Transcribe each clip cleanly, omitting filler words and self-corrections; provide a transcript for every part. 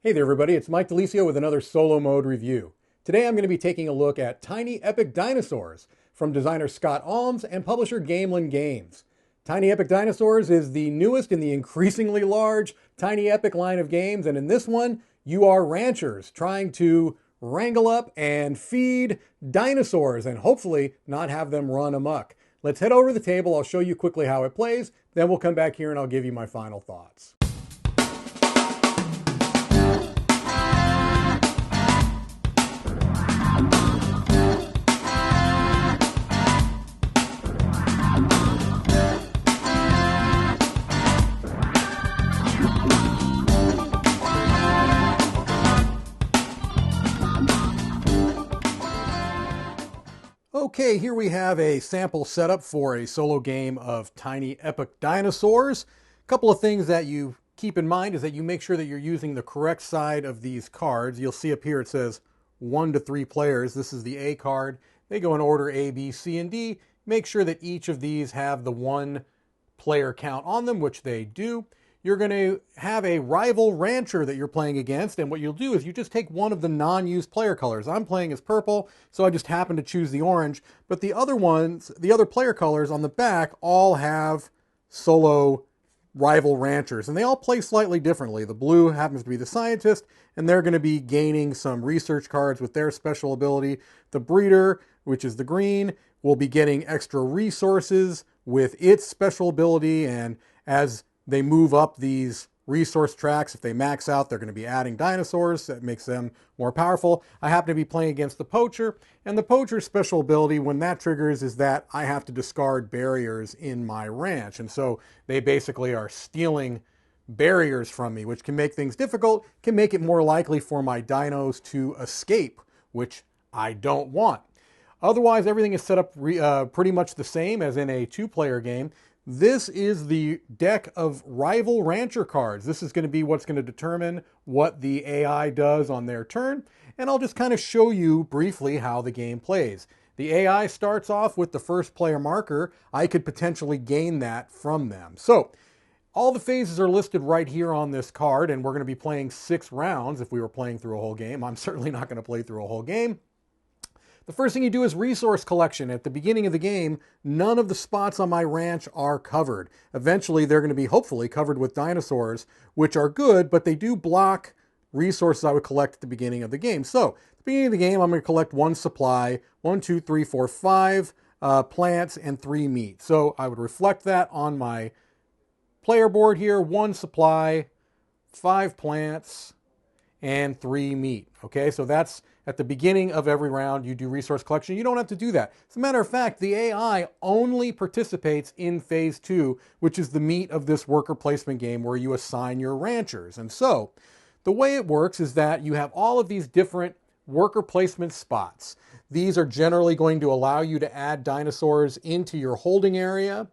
Hey there everybody, it's Mike DiLisio with another solo mode review. Today I'm going to be taking a look at Tiny Epic Dinosaurs from designer Scott Almes and publisher Gamelin Games. Tiny Epic Dinosaurs is the newest in the increasingly large Tiny Epic line of games, and in this one you are ranchers trying to wrangle up and feed dinosaurs and hopefully not have them run amok. Let's head over to the table, I'll show you quickly how it plays, then we'll come back here and I'll give you my final thoughts. Okay, here we have a sample setup for a solo game of Tiny Epic Dinosaurs. A couple of things that you keep in mind is that you make sure that you're using the correct side of these cards. You'll see up here it says 1 to 3 players. This is the A card. They go in order A, B, C, and D. Make sure that each of these have the 1 player count on them, which they do. You're going to have a rival rancher that you're playing against, and what you'll do is you just take one of the non-used player colors. I'm playing as purple, so I just happen to choose the orange, but the other ones, the other player colors on the back all have solo rival ranchers, and they all play slightly differently. The blue happens to be the scientist, and they're going to be gaining some research cards with their special ability. The breeder, which is the green, will be getting extra resources with its special ability, and as they move up these resource tracks, if they max out, they're going to be adding dinosaurs. That makes them more powerful. I happen to be playing against the poacher, and the poacher's special ability, when that triggers, is that I have to discard barriers in my ranch. And so they basically are stealing barriers from me, which can make things difficult, can make it more likely for my dinos to escape, which I don't want. Otherwise, everything is set up pretty much the same as in a 2-player game. This is the deck of rival rancher cards. This is going to be what's going to determine what the AI does on their turn, and I'll just kind of show you briefly how the game plays. The AI starts off with the first player marker. I could potentially gain that from them. So all the phases are listed right here on this card, and we're going to be playing 6 rounds if we were playing through a whole game. I'm certainly not going to play through a whole game. The first thing you do is resource collection. At the beginning of the game, none of the spots on my ranch are covered. Eventually, they're going to be hopefully covered with dinosaurs, which are good, but they do block resources I would collect at the beginning of the game. So, at the beginning of the game, I'm going to collect 1 supply, 1, 2, 3, 4, 5 plants, and 3 meat. So, I would reflect that on my player board here. 1 supply, 5 plants, and 3 meat. Okay, so that's at the beginning of every round. You do resource collection. You don't have to do that. As a matter of fact, the AI only participates in phase 2, which is the meat of this worker placement game where you assign your ranchers. And so the way it works is that you have all of these different worker placement spots. These are generally going to allow you to add dinosaurs into your holding area.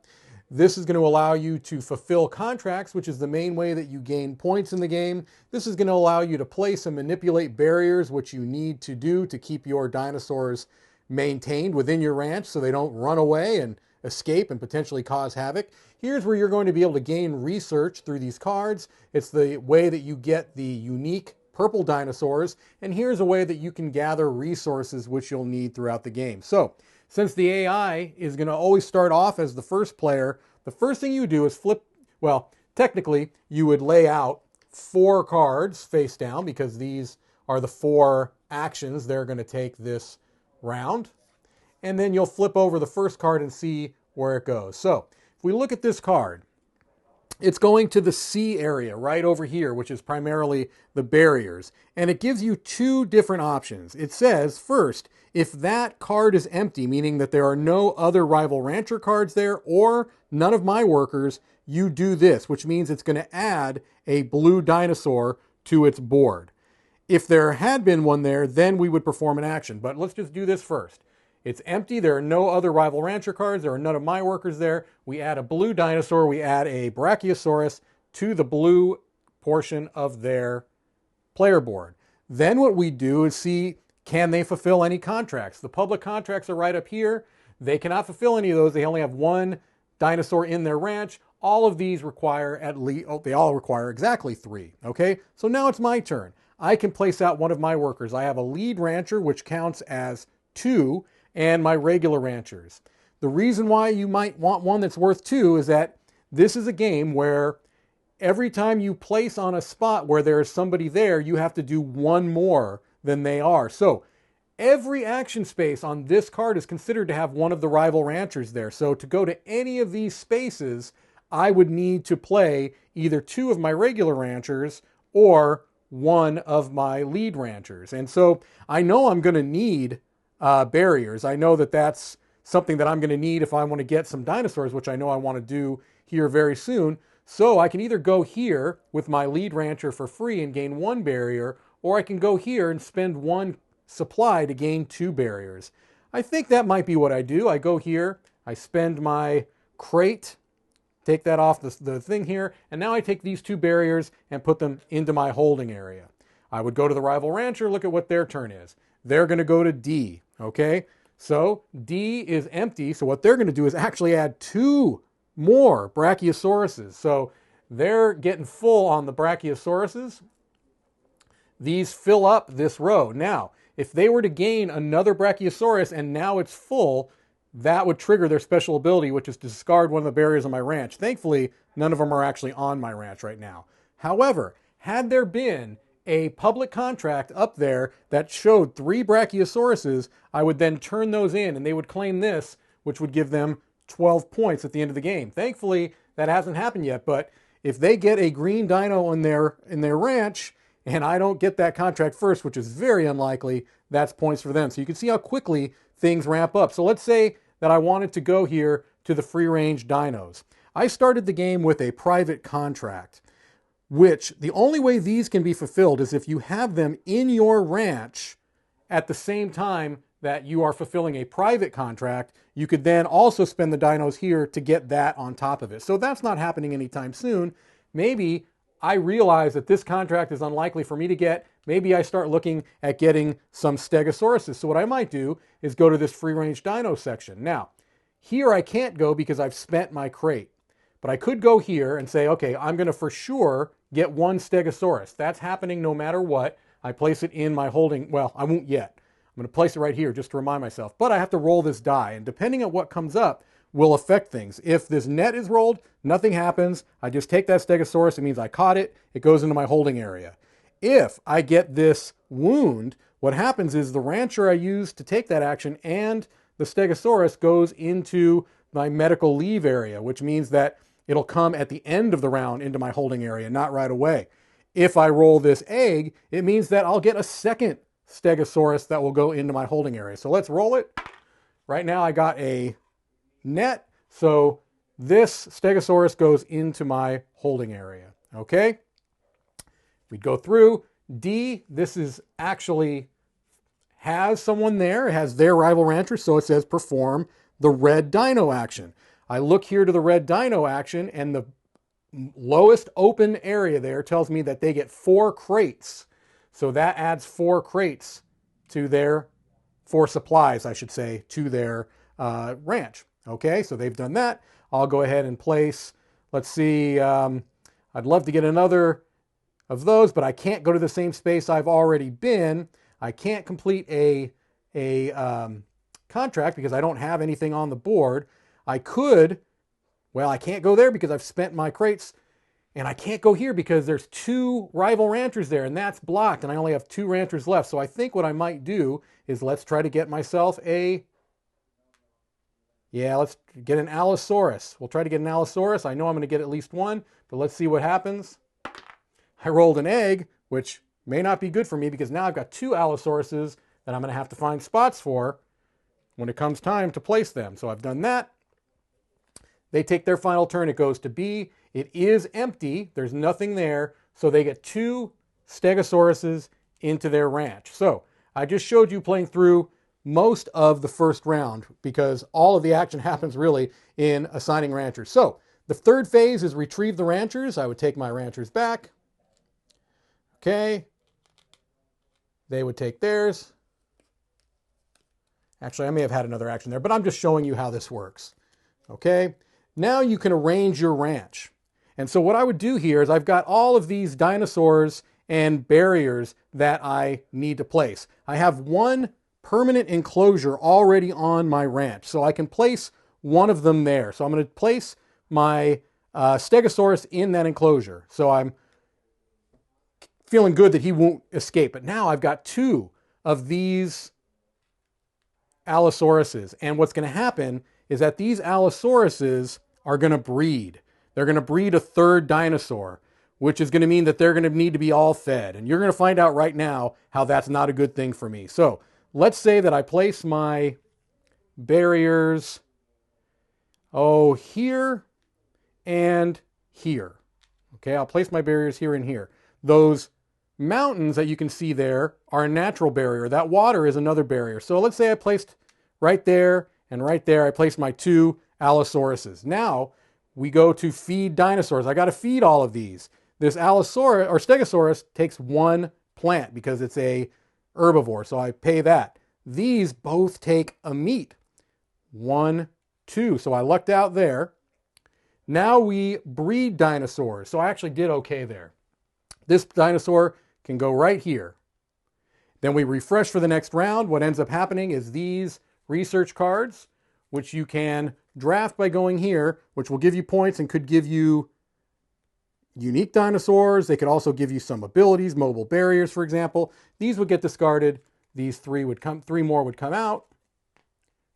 This is going to allow you to fulfill contracts, which is the main way that you gain points in the game. This is going to allow you to place and manipulate barriers, which you need to do to keep your dinosaurs maintained within your ranch so they don't run away and escape and potentially cause havoc. Here's where you're going to be able to gain research through these cards. It's the way that you get the unique purple dinosaurs, and here's a way that you can gather resources which you'll need throughout the game. So, since the AI is going to always start off as the first player, the first thing you do is flip, well, technically you would lay out 4 cards face down because these are the 4 actions they're going to take this round. And then you'll flip over the first card and see where it goes. So, if we look at this card, it's going to the C area right over here, which is primarily the barriers. And it gives you 2 different options. It says, first, if that card is empty, meaning that there are no other rival rancher cards there or none of my workers, you do this, which means it's going to add a blue dinosaur to its board. If there had been one there, then we would perform an action. But let's just do this first. It's empty. There are no other rival rancher cards. There are none of my workers there. We add a blue dinosaur. We add a Brachiosaurus to the blue portion of their player board. Then what we do is see, can they fulfill any contracts? The public contracts are right up here. They cannot fulfill any of those. They only have 1 dinosaur in their ranch. All of these require at least, oh, they all require exactly 3. Okay, so now it's my turn. I can place out one of my workers. I have a lead rancher, which counts as 2, and my regular ranchers. The reason why you might want one that's worth 2 is that this is a game where every time you place on a spot where there is somebody there, you have to do one more than they are. So every action space on this card is considered to have one of the rival ranchers there. So to go to any of these spaces, I would need to play either 2 of my regular ranchers or 1 of my lead ranchers. And so I know I'm going to need barriers. I know that that's something that I'm going to need if I want to get some dinosaurs, which I know I want to do here very soon. So I can either go here with my lead rancher for free and gain 1 barrier, or I can go here and spend 1 supply to gain 2 barriers. I think that might be what I do. I go here, I spend my crate, take that off the thing here, and now I take these 2 barriers and put them into my holding area. I would go to the rival rancher, look at what their turn is. They're going to go to D, okay? So D is empty, so what they're going to do is actually add 2 more Brachiosauruses. So they're getting full on the Brachiosauruses. These fill up this row. Now, if they were to gain another Brachiosaurus and now it's full, that would trigger their special ability, which is to discard one of the barriers on my ranch. Thankfully, none of them are actually on my ranch right now. However, had there been a public contract up there that showed 3 Brachiosauruses, I would then turn those in and they would claim this, which would give them 12 points at the end of the game. Thankfully, that hasn't happened yet, but if they get a green dino in their ranch and I don't get that contract first, which is very unlikely, that's points for them. So you can see how quickly things ramp up. So let's say that I wanted to go here to the free-range dinos. I started the game with a private contract, which the only way these can be fulfilled is if you have them in your ranch at the same time that you are fulfilling a private contract. You could then also spend the dinos here to get that on top of it. So that's not happening anytime soon. Maybe I realize that this contract is unlikely for me to get. Maybe I start looking at getting some Stegosauruses. So what I might do is go to this free-range dino section. Now, here I can't go because I've spent my crate. But I could go here and say, okay, I'm going to for sure get 1 Stegosaurus. That's happening no matter what. I place it in my holding. Well, I won't yet. I'm going to place it right here just to remind myself. But I have to roll this die. And depending on what comes up will affect things. If this net is rolled, nothing happens. I just take that Stegosaurus. It means I caught it. It goes into my holding area. If I get this wound, what happens is the rancher I use to take that action and the Stegosaurus goes into my medical leave area, which means that it'll come at the end of the round into my holding area, not right away. If I roll this egg, it means that I'll get a second Stegosaurus that will go into my holding area. So let's roll it. Right now I got a net, so this Stegosaurus goes into my holding area. Okay? We'd go through. D, this is actually has someone there. It has their rival rancher, so it says perform the red dino action. I look here to the red dino action, and the lowest open area there tells me that they get 4 crates. So that adds 4 crates to their, 4 supplies, I should say, to their ranch. Okay, so they've done that. I'll go ahead and place, let's see, I'd love to get another of those, but I can't go to the same space I've already been. I can't complete a contract because I don't have anything on the board. I could, well, I can't go there because I've spent my crates, and I can't go here because there's 2 rival ranchers there, and that's blocked, and I only have 2 ranchers left. So I think what I might do is let's try to get myself let's get an Allosaurus. We'll try to get an Allosaurus. I know I'm going to get at least 1, but let's see what happens. I rolled an egg, which may not be good for me because now I've got 2 Allosauruses that I'm going to have to find spots for when it comes time to place them. So I've done that. They take their final turn. It goes to B. It is empty. There's nothing there. So they get 2 Stegosauruses into their ranch. So I just showed you playing through most of the first round because all of the action happens really in assigning ranchers. So the third phase is retrieve the ranchers. I would take my ranchers back. Okay. They would take theirs. Actually, I may have had another action there, but I'm just showing you how this works. Okay. Now you can arrange your ranch. And so what I would do here is I've got all of these dinosaurs and barriers that I need to place. I have one permanent enclosure already on my ranch, so I can place one of them there. So I'm going to place my Stegosaurus in that enclosure. So I'm feeling good that he won't escape. But now I've got two of these Allosauruses. And what's going to happen is that these Allosauruses are going to breed. They're going to breed a third dinosaur, which is going to mean that they're going to need to be all fed. And you're going to find out right now how that's not a good thing for me. So let's say that I place my barriers, here and here. Okay, I'll place my barriers here and here. Those mountains that you can see there are a natural barrier. That water is another barrier. So let's say I placed right there and right there, I placed my two Allosauruses. Now we go to feed dinosaurs. I got to feed all of these. This Allosaurus or Stegosaurus takes one plant because it's a herbivore, so I pay that. These both take a meat. 1, 2. So I lucked out there. Now we breed dinosaurs. So I actually did okay there. This dinosaur can go right here. Then we refresh for the next round. What ends up happening is these research cards, which you can draft by going here, which will give you points and could give you unique dinosaurs. They could also give you some abilities, mobile barriers, for example. These would get discarded. These three more would come out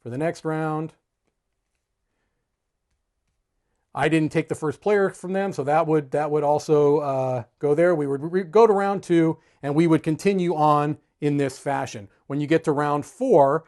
for the next round. I didn't take the first player from them, so that would also go there. We would go to round 2, and we would continue on in this fashion. When you get to round 4,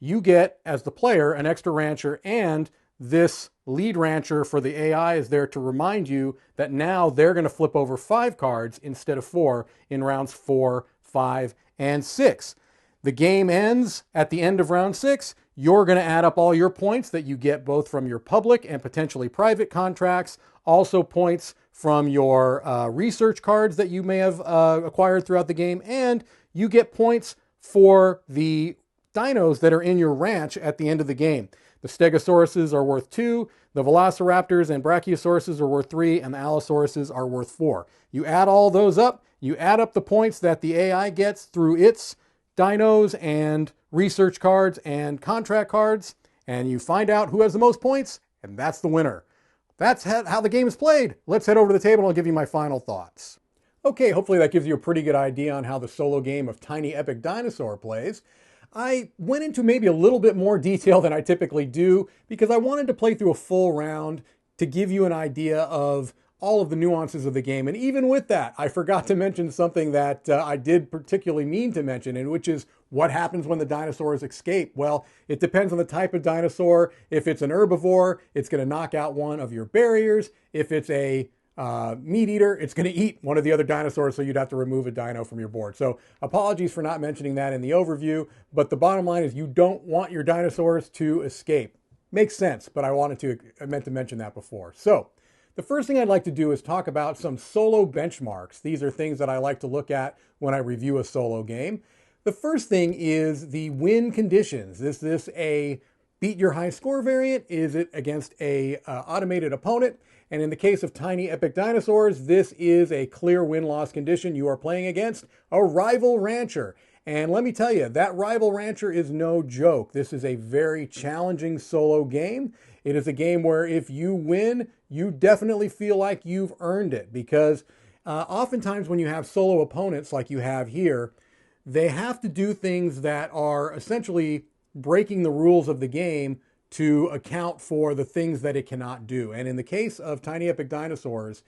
you get, as the player, an extra rancher, and this lead rancher for the AI is there to remind you that now they're going to flip over 5 cards instead of 4 in rounds 4, 5, and 6. The game ends at the end of round 6. You're going to add up all your points that you get both from your public and potentially private contracts, also points from your research cards that you may have acquired throughout the game, and you get points for the dinos that are in your ranch at the end of the game. The Stegosauruses are worth 2, the Velociraptors and Brachiosauruses are worth 3, and the Allosauruses are worth 4. You add all those up, you add up the points that the AI gets through its dinos and research cards and contract cards, and you find out who has the most points, and that's the winner. That's how the game is played. Let's head over to the table and I'll give you my final thoughts. Okay, hopefully that gives you a pretty good idea on how the solo game of Tiny Epic Dinosaur plays. I went into maybe a little bit more detail than I typically do because I wanted to play through a full round to give you an idea of all of the nuances of the game. And even with that, I forgot to mention something that I did particularly mean to mention, and which is what happens when the dinosaurs escape. Well, it depends on the type of dinosaur. If it's an herbivore, it's going to knock out one of your barriers. If it's a meat eater, it's going to eat one of the other dinosaurs, so you'd have to remove a dino from your board. So apologies for not mentioning that in the overview, but the bottom line is you don't want your dinosaurs to escape. Makes sense, but I meant to mention that before. So the first thing I'd like to do is talk about some solo benchmarks. These are things that I like to look at when I review a solo game. The first thing is the win conditions. Is this a beat your high score variant? Is it against a automated opponent? And in the case of Tiny Epic Dinosaurs, this is a clear win-loss condition. You are playing against a rival rancher. And let me tell you, that rival rancher is no joke. This is a very challenging solo game. It is a game where if you win, you definitely feel like you've earned it, because oftentimes when you have solo opponents like you have here, they have to do things that are essentially breaking the rules of the game to account for the things that it cannot do. And in the case of Tiny Epic Dinosaurs,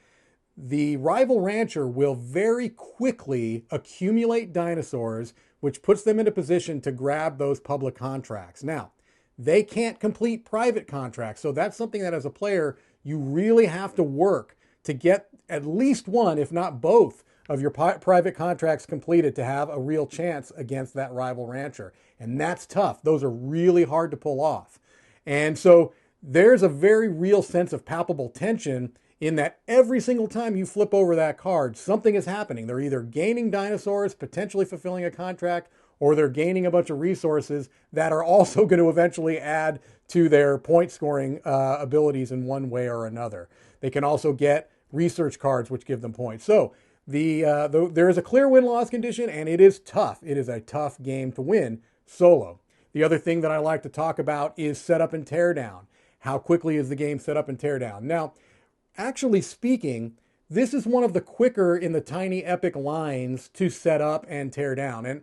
the rival rancher will very quickly accumulate dinosaurs, which puts them in a position to grab those public contracts. Now, they can't complete private contracts, so that's something that as a player, you really have to work to get at least one, if not both, of your private contracts completed to have a real chance against that rival rancher. And that's tough. Those are really hard to pull off. And so there's a very real sense of palpable tension in that every single time you flip over that card, something is happening. They're either gaining dinosaurs, potentially fulfilling a contract, or they're gaining a bunch of resources that are also going to eventually add to their point scoring abilities in one way or another. They can also get research cards which give them points. So there is a clear win-loss condition, and it is tough. It is a tough game to win solo. The other thing that I like to talk about is setup and teardown. How quickly is the game set up and tear down? Now, actually speaking, this is one of the quicker in the Tiny Epic lines to set up and tear down. And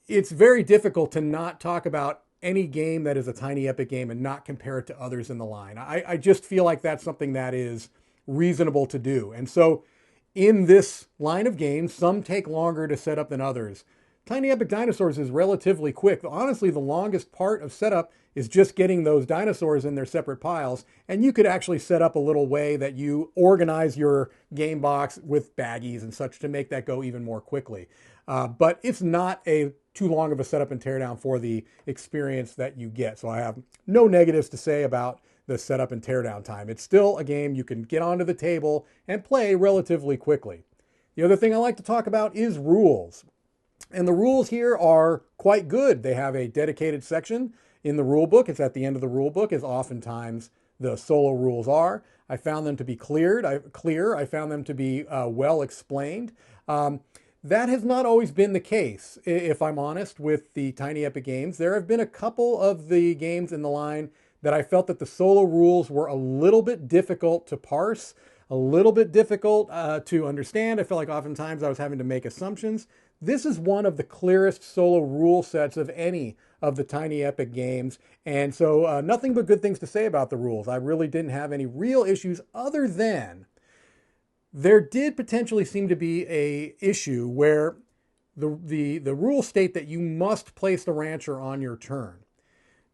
it's very difficult to not talk about any game that is a Tiny Epic game and not compare it to others in the line. I just feel like that's something that is reasonable to do. And so in this line of games, some take longer to set up than others. Tiny Epic Dinosaurs is relatively quick. Honestly, the longest part of setup is just getting those dinosaurs in their separate piles. And you could actually set up a little way that you organize your game box with baggies and such to make that go even more quickly. But it's not too long of a setup and teardown for the experience that you get. So I have no negatives to say about the setup and teardown time. It's still a game you can get onto the table and play relatively quickly. The other thing I like to talk about is rules. And the rules here are quite good. They have a dedicated section in the rule book. It's at the end of the rule book, as oftentimes the solo rules are. I found them to be clear. I found them to be well explained. That has not always been the case, if I'm honest, with the Tiny Epic games. There have been a couple of the games in the line that I felt that the solo rules were a little bit difficult to parse, a little bit difficult to understand. I felt like oftentimes I was having to make assumptions. This is one of the clearest solo rule sets of any of the Tiny Epic games. And so nothing but good things to say about the rules. I really didn't have any real issues other than there did potentially seem to be an issue where the rules state that you must place the rancher on your turn.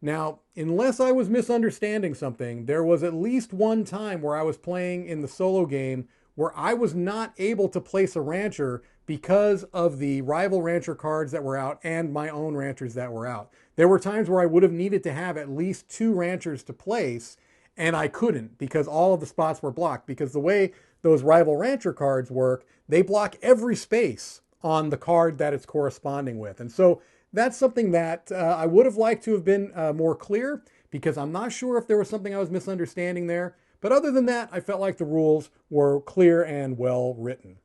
Now, unless I was misunderstanding something, there was at least one time where I was playing in the solo game where I was not able to place a rancher because of the rival rancher cards that were out and my own ranchers that were out. There were times where I would have needed to have at least 2 ranchers to place, and I couldn't because all of the spots were blocked. Because the way those rival rancher cards work, they block every space on the card that it's corresponding with. And so that's something that I would have liked to have been more clear, because I'm not sure if there was something I was misunderstanding there. But other than that, I felt like the rules were clear and well written.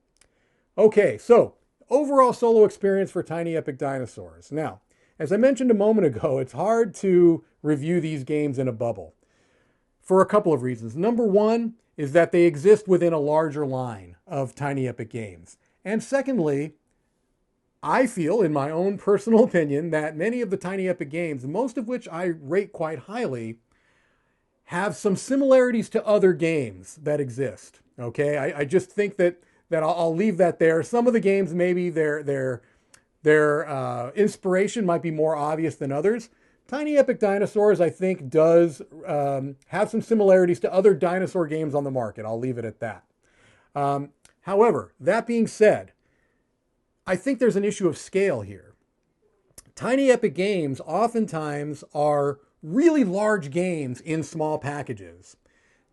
Okay, so overall solo experience for Tiny Epic Dinosaurs. Now, as I mentioned a moment ago, it's hard to review these games in a bubble for a couple of reasons. Number one is that they exist within a larger line of Tiny Epic games. And secondly, I feel, in my own personal opinion, that many of the Tiny Epic games, most of which I rate quite highly, have some similarities to other games that exist. Okay, I just think that I'll leave that there. Some of the games, maybe their inspiration might be more obvious than others. Tiny Epic Dinosaurs, I think, does have some similarities to other dinosaur games on the market. I'll leave it at that. However, that being said, I think there's an issue of scale here. Tiny Epic games oftentimes are really large games in small packages.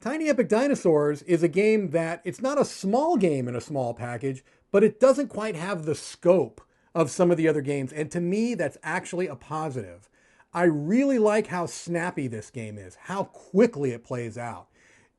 Tiny Epic Dinosaurs is a game that, it's not a small game in a small package, but it doesn't quite have the scope of some of the other games. And to me, that's actually a positive. I really like how snappy this game is, how quickly it plays out.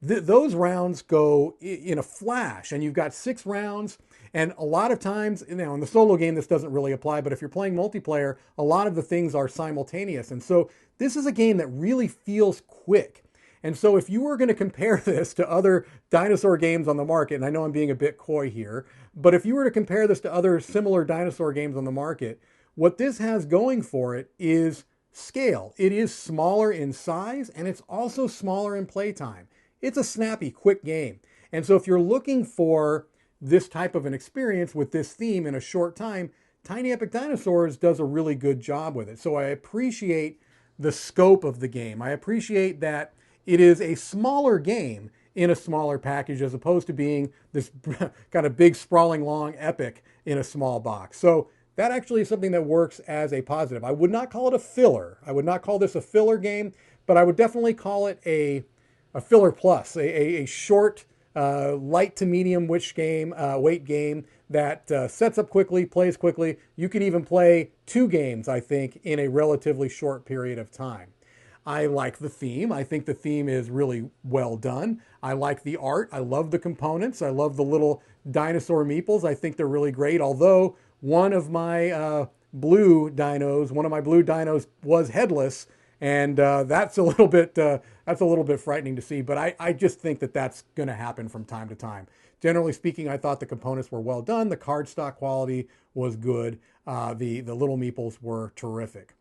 Those rounds go in a flash, and you've got 6 rounds. And a lot of times, in the solo game, this doesn't really apply, but if you're playing multiplayer, a lot of the things are simultaneous. And so this is a game that really feels quick. And so if you were going to compare this to other dinosaur games on the market, and I know I'm being a bit coy here, but if you were to compare this to other similar dinosaur games on the market, what this has going for it is scale. It is smaller in size, and it's also smaller in playtime. It's a snappy, quick game. And so if you're looking for this type of an experience with this theme in a short time, Tiny Epic Dinosaurs does a really good job with it. So I appreciate the scope of the game. I appreciate that it is a smaller game in a smaller package as opposed to being this kind of big, sprawling, long epic in a small box. So that actually is something that works as a positive. I would not call it a filler. I would not call this a filler game, but I would definitely call it a filler plus, a short light to medium weight game that sets up quickly, plays quickly. You could even play 2 games, I think, in a relatively short period of time. I like the theme. I think the theme is really well done. I like the art. I love the components. I love the little dinosaur meeples. I think they're really great. Although one of my blue dinos was headless, and that's a little bit frightening to see. But I just think that that's going to happen from time to time. Generally speaking, I thought the components were well done. The cardstock quality was good. The little meeples were terrific.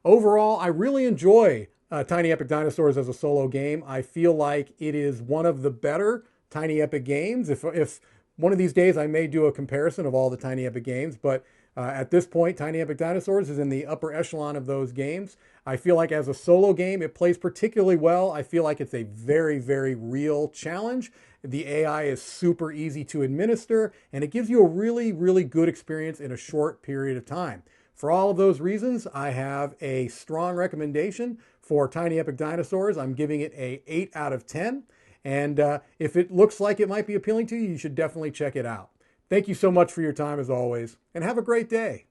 Overall, I really enjoy Tiny Epic Dinosaurs as a solo game. I feel like it is one of the better Tiny Epic games. If one of these days I may do a comparison of all the Tiny Epic games, but at this point, Tiny Epic Dinosaurs is in the upper echelon of those games. I feel like as a solo game, it plays particularly well. I feel like it's a very, very real challenge. The AI is super easy to administer, and it gives you a really, really good experience in a short period of time. For all of those reasons, I have a strong recommendation for Tiny Epic Dinosaurs. I'm giving it a 8 out of 10. And if it looks like it might be appealing to you, you should definitely check it out. Thank you so much for your time as always, and have a great day.